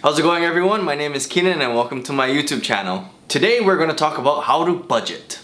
How's it going, everyone? My name is Keenan and welcome to my YouTube channel. Today we're going to talk about how to budget.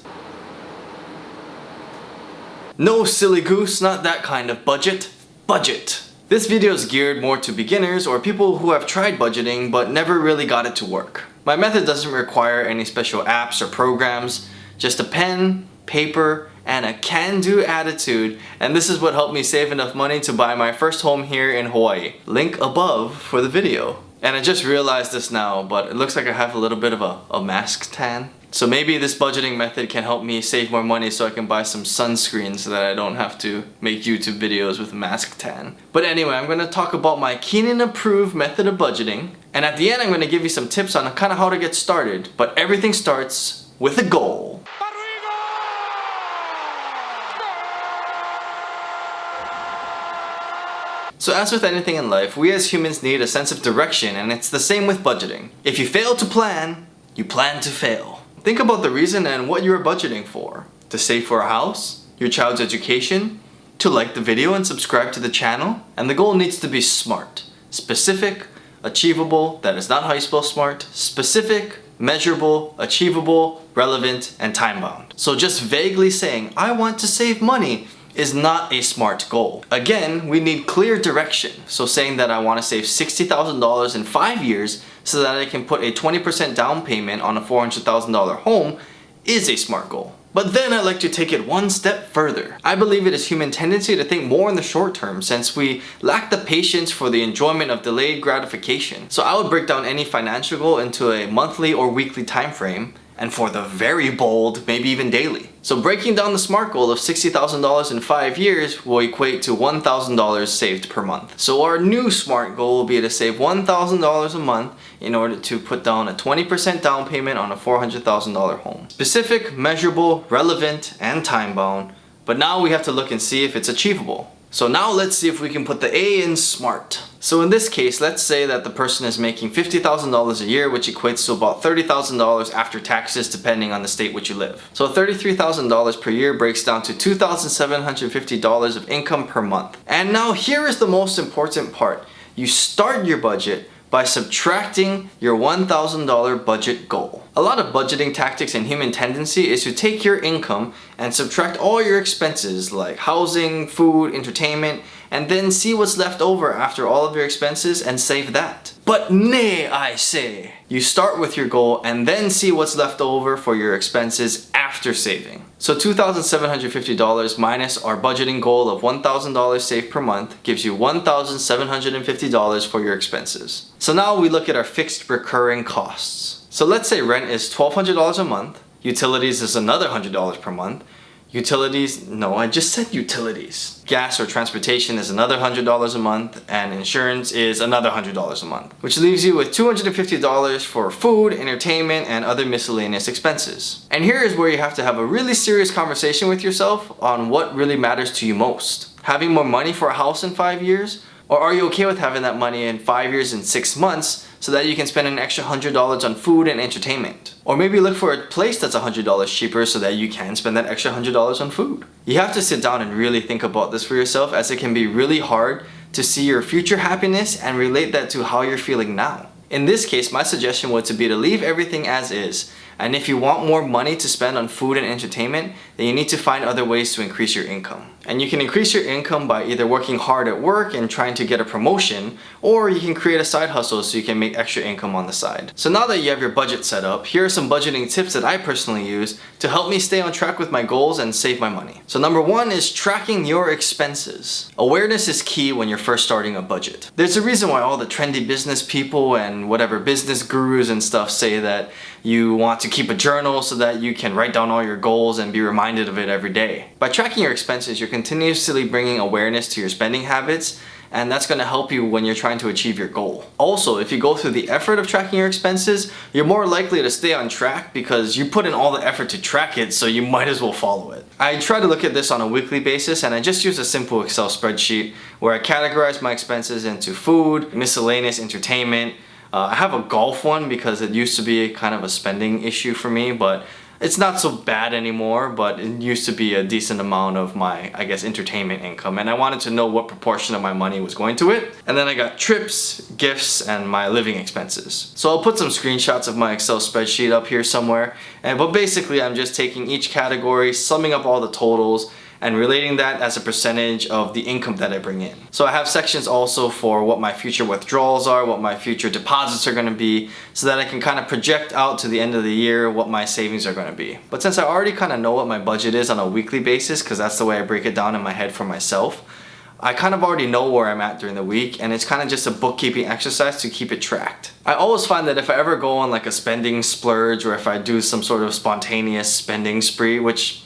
No, silly goose, not that kind of budget. Budget. This video is geared more to beginners or people who have tried budgeting but never really got it to work. My method doesn't require any special apps or programs, just a pen, paper, and a can-do attitude, and this is what helped me save enough money to buy my first home here in Hawaii. Link above for the video. And I just realized this now, but it looks like I have a little bit of a mask tan. So maybe this budgeting method can help me save more money so I can buy some sunscreen so that I don't have to make YouTube videos with a mask tan. But anyway, I'm going to talk about my Keenan approved method of budgeting. And at the end, I'm going to give you some tips on kind of how to get started. But everything starts with a goal. So as with anything in life, we as humans need a sense of direction, and it's the same with budgeting. If you fail to plan, you plan to fail. Think about the reason and what you are budgeting for. To save for a house, your child's education, to like the video and subscribe to the channel. And the goal needs to be SMART. Specific, achievable, that is not how you spell smart, specific, measurable, achievable, relevant, and time-bound. So just vaguely saying, I want to save money, is not a SMART goal. Again, we need clear direction. So saying that I want to save $60,000 in 5 years so that I can put a 20% down payment on a $400,000 home is a SMART goal. But then I like to take it one step further. I believe it is human tendency to think more in the short term since we lack the patience for the enjoyment of delayed gratification. So I would break down any financial goal into a monthly or weekly time frame, and for the very bold, maybe even daily. So breaking down the SMART goal of $60,000 in 5 years will equate to $1,000 saved per month. So our new SMART goal will be to save $1,000 a month in order to put down a 20% down payment on a $400,000 home. Specific, measurable, relevant, and time-bound. But now we have to look and see if it's achievable. So now let's see if we can put the A in SMART. So in this case, let's say that the person is making $50,000 a year, which equates to about $30,000 after taxes depending on the state which you live. So $33,000 per year breaks down to $2,750 of income per month. And now here is the most important part. You start your budget by subtracting your $1,000 budget goal. A lot of budgeting tactics and human tendency is to take your income and subtract all your expenses like housing, food, entertainment, and then see what's left over after all of your expenses and save that. But nay, I say. You start with your goal and then see what's left over for your expenses after saving. So $2,750 minus our budgeting goal of $1,000 saved per month gives you $1,750 for your expenses. So now we look at our fixed recurring costs. So let's say rent is $1,200 a month, utilities is another $100 per month, utilities. Gas or transportation is another $100 a month, and insurance is another $100 a month, which leaves you with $250 for food, entertainment, and other miscellaneous expenses. And here is where you have to have a really serious conversation with yourself on what really matters to you most. Having more money for a house in 5 years? Or are you okay with having that money in 5 years and 6 months so that you can spend an extra $100 on food and entertainment? Or maybe look for a place that's $100 cheaper so that you can spend that extra $100 on food. You have to sit down and really think about this for yourself, as it can be really hard to see your future happiness and relate that to how you're feeling now. In this case, my suggestion would be to leave everything as is. And if you want more money to spend on food and entertainment, then you need to find other ways to increase your income. And you can increase your income by either working hard at work and trying to get a promotion, or you can create a side hustle so you can make extra income on the side. So now that you have your budget set up, here are some budgeting tips that I personally use to help me stay on track with my goals and save my money. So number one is tracking your expenses. Awareness is key when you're first starting a budget. There's a reason why all the trendy business people and whatever business gurus and stuff say that you want to keep a journal so that you can write down all your goals and be reminded of it every day. By tracking your expenses, you're continuously bringing awareness to your spending habits, and that's going to help you when you're trying to achieve your goal. Also, if you go through the effort of tracking your expenses, you're more likely to stay on track because you put in all the effort to track it, so you might as well follow it. I try to look at this on a weekly basis, and I just use a simple Excel spreadsheet where I categorize my expenses into food, miscellaneous, entertainment. I have a golf one because it used to be kind of a spending issue for me, but It's not so bad anymore, but it used to be a decent amount of my, I guess, entertainment income, and I wanted to know what proportion of my money was going to it. And then I got trips, gifts, and my living expenses. So I'll put some screenshots of my Excel spreadsheet up here somewhere, but basically I'm just taking each category, summing up all the totals, and relating that as a percentage of the income that I bring in. So I have sections also for what my future withdrawals are, what my future deposits are gonna be, so that I can kind of project out to the end of the year what my savings are gonna be. But since I already kind of know what my budget is on a weekly basis, because that's the way I break it down in my head for myself, I kind of already know where I'm at during the week, and it's kind of just a bookkeeping exercise to keep it tracked. I always find that if I ever go on like a spending splurge, or if I do some sort of spontaneous spending spree, which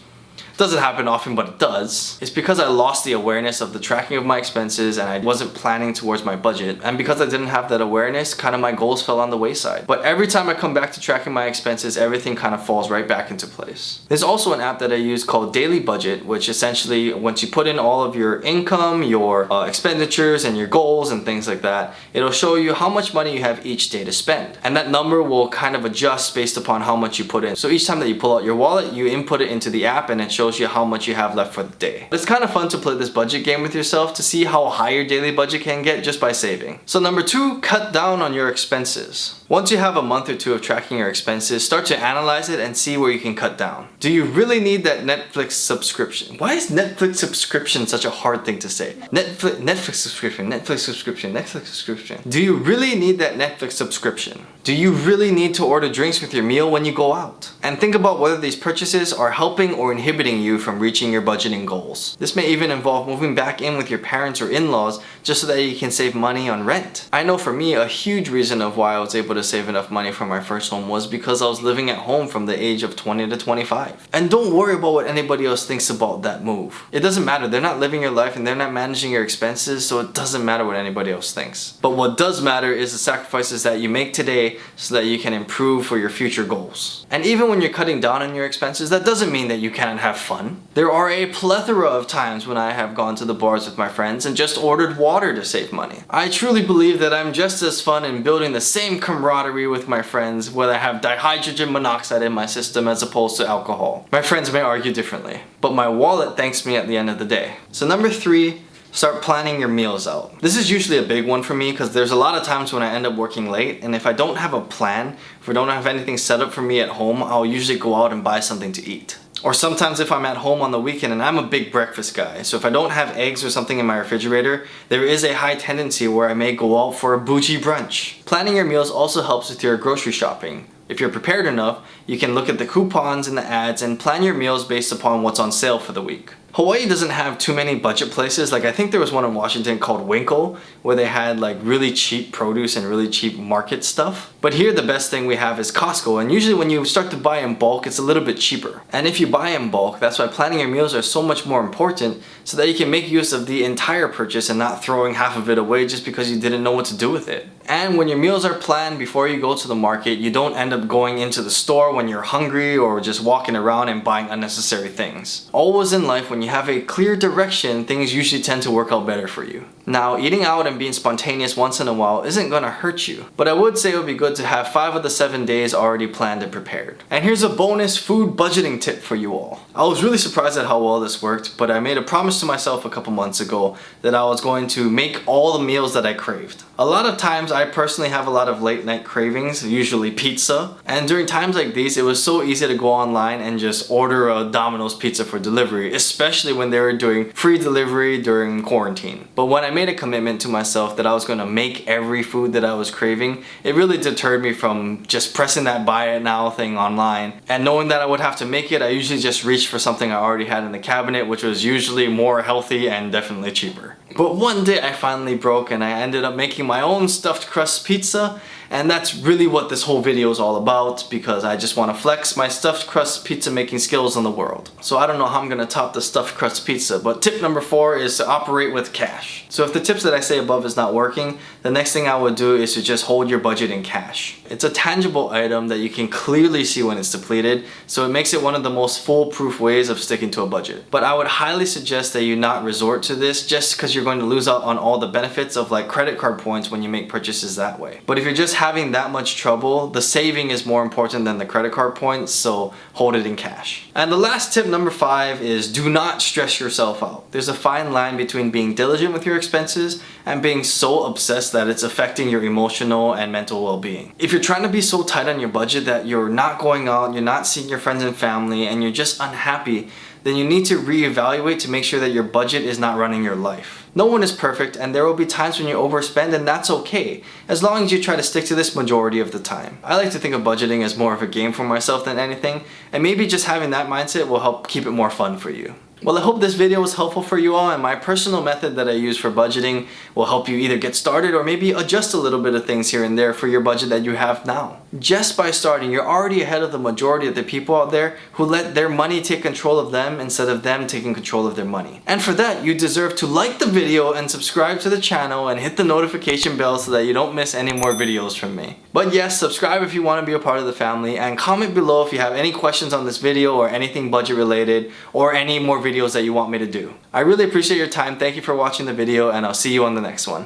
doesn't happen often, but it does, it's because I lost the awareness of the tracking of my expenses, and I wasn't planning towards my budget. And because I didn't have that awareness, kind of my goals fell on the wayside. But every time I come back to tracking my expenses, everything kind of falls right back into place. There's also an app that I use called Daily Budget, which essentially, once you put in all of your income, your expenditures, and your goals and things like that, it'll show you how much money you have each day to spend. And that number will kind of adjust based upon how much you put in. So each time that you pull out your wallet, you input it into the app, and it shows you how much you have left for the day. It's kind of fun to play this budget game with yourself to see how high your daily budget can get just by saving. So number 2, cut down on your expenses. Once you have a month or 2 of tracking your expenses, start to analyze it and see where you can cut down. Do you really need that Netflix subscription? Why is Netflix subscription such a hard thing to say? Netflix subscription, Netflix subscription, Netflix subscription. Do you really need that Netflix subscription? Do you really need to order drinks with your meal when you go out? And think about whether these purchases are helping or inhibiting you from reaching your budgeting goals. This may even involve moving back in with your parents or in-laws just so that you can save money on rent. I know for me, a huge reason of why I was able to save enough money for my first home was because I was living at home from the age of 20 to 25. And don't worry about what anybody else thinks about that move. It doesn't matter. They're not living your life and they're not managing your expenses, so it doesn't matter what anybody else thinks. But what does matter is the sacrifices that you make today so that you can improve for your future goals. And even when you're cutting down on your expenses, that doesn't mean that you can't have fun. There are a plethora of times when I have gone to the bars with my friends and just ordered water to save money. I truly believe that I'm just as fun in building the same camaraderie with my friends when I have dihydrogen monoxide in my system as opposed to alcohol. My friends may argue differently, but my wallet thanks me at the end of the day. So number 3, start planning your meals out. This is usually a big one for me because there's a lot of times when I end up working late, and if I don't have a plan, if I don't have anything set up for me at home, I'll usually go out and buy something to eat. Or sometimes if I'm at home on the weekend, and I'm a big breakfast guy, so if I don't have eggs or something in my refrigerator, there is a high tendency where I may go out for a bougie brunch. Planning your meals also helps with your grocery shopping. If you're prepared enough, you can look at the coupons and the ads and plan your meals based upon what's on sale for the week. Hawaii doesn't have too many budget places. Like I think there was one in Washington called Winkle where they had like really cheap produce and really cheap market stuff. But here the best thing we have is Costco, and usually when you start to buy in bulk, it's a little bit cheaper. And if you buy in bulk, that's why planning your meals are so much more important, so that you can make use of the entire purchase and not throwing half of it away just because you didn't know what to do with it. And when your meals are planned before you go to the market, you don't end up going into the store when you're hungry or just walking around and buying unnecessary things. Always in life, when you have a clear direction, things usually tend to work out better for you. Now, eating out and being spontaneous once in a while isn't gonna hurt you, but I would say it would be good to have 5 of the 7 days already planned and prepared. And here's a bonus food budgeting tip for you all. I was really surprised at how well this worked, but I made a promise to myself a couple months ago that I was going to make all the meals that I craved. A lot of times I personally have a lot of late night cravings, usually pizza, and during times like these it was so easy to go online and just order a Domino's pizza for delivery, especially when they were doing free delivery during quarantine. But when I made a commitment to myself that I was going to make every food that I was craving, it really deterred me from just pressing that buy it now thing online. And knowing that I would have to make it, I usually just reached for something I already had in the cabinet, which was usually more healthy and definitely cheaper. But one day I finally broke and I ended up making my own stuffed crust pizza, and that's really what this whole video is all about, because I just want to flex my stuffed crust pizza making skills on the world. So I don't know how I'm going to top the stuffed crust pizza, but tip number 4 is to operate with cash. So if the tips that I say above is not working, the next thing I would do is to just hold your budget in cash. It's a tangible item that you can clearly see when it's depleted, so it makes it one of the most foolproof ways of sticking to a budget. But I would highly suggest that you not resort to this just because you're going to lose out on all the benefits of like credit card points when you make purchases that way. But if you're just having that much trouble, the saving is more important than the credit card points, so hold it in cash. And the last tip, number 5, is do not stress yourself out. There's a fine line between being diligent with your expenses and being so obsessed that it's affecting your emotional and mental well-being. If you're trying to be so tight on your budget that you're not going out, you're not seeing your friends and family, and you're just unhappy, then you need to reevaluate to make sure that your budget is not running your life. No one is perfect, and there will be times when you overspend, and that's okay, as long as you try to stick to this majority of the time. I like to think of budgeting as more of a game for myself than anything, and maybe just having that mindset will help keep it more fun for you. Well, I hope this video was helpful for you all, and my personal method that I use for budgeting will help you either get started or maybe adjust a little bit of things here and there for your budget that you have now. Just by starting, you're already ahead of the majority of the people out there who let their money take control of them instead of them taking control of their money. And for that, you deserve to like the video and subscribe to the channel and hit the notification bell so that you don't miss any more videos from me. But yes, subscribe if you want to be a part of the family, and comment below if you have any questions on this video or anything budget related or any more videos that you want me to do. I really appreciate your time. Thank you for watching the video, and I'll see you on the next one.